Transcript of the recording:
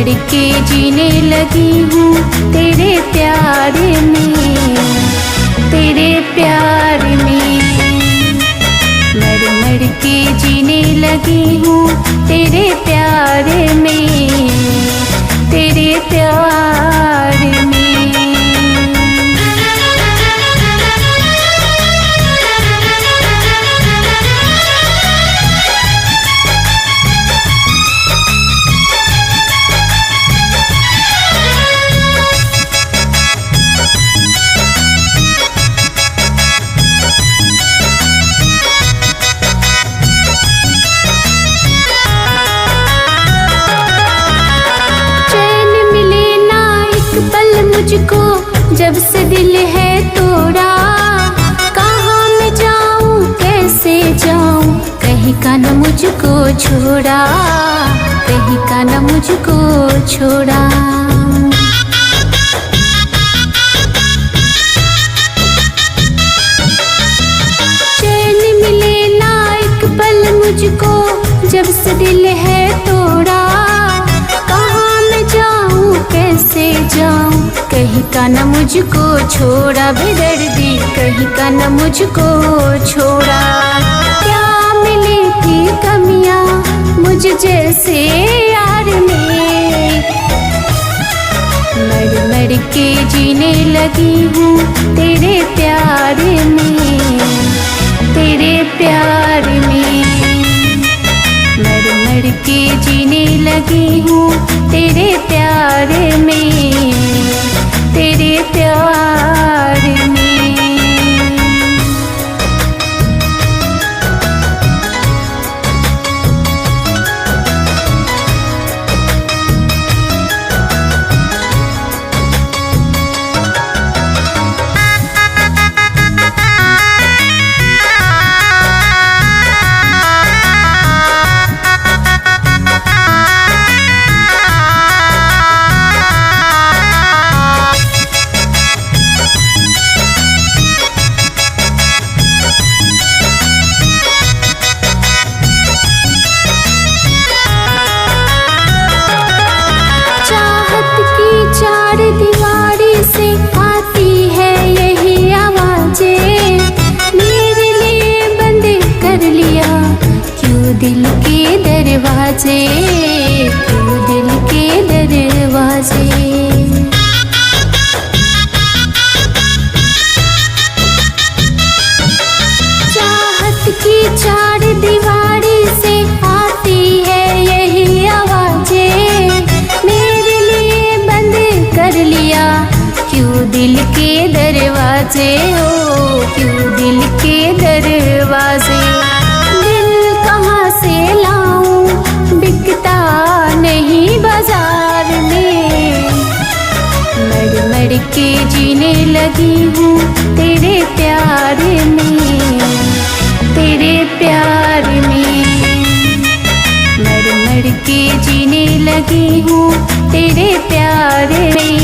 मर के जीने लगी हूँ तेरे प्यार में, तेरे प्यार में। मर के जीने लगी हूँ तेरे प्यार में, तेरे प्यार में। मुझको जब से दिल है तोड़ा, कहाँ मैं जाऊँ कैसे जाऊँ, कहीं का न मुझको छोड़ा, कहीं का न मुझको छोड़ा। चैन मिले ना एक पल मुझको जब से दिल है तोड़ा, कहाँ मैं जाऊँ कैसे जाऊँ, कहीं का न मुझको छोड़ा। बेदर्दी कहीं का न मुझको छोड़ा। क्या मिली थी कमियां मुझ जैसे यार में, मर के जीने लगी हूँ तेरे प्यार में, तेरे प्यार में। मर के जीने लगी हूँ तेरे प्यार में, तेरे प्यार में। दीवारी से आती है यही आवाजें, मेरे लिए बंद कर लिया क्यों दिल के दरवाजे, क्यों दिल के दरवाजे। चाहत की चार दीवारी से आती है यही आवाजें, मेरे लिए बंद कर लिया क्यों दिल के दरवाजे, हो क्यों दिल के दरवाजे। दिल कहाँ से लाऊं बिकता नहीं बाजार में, मर के जीने लगी हूँ तेरे प्यार में, तेरे प्यार में। मर के जीने लगी हूँ तेरे प्यार में।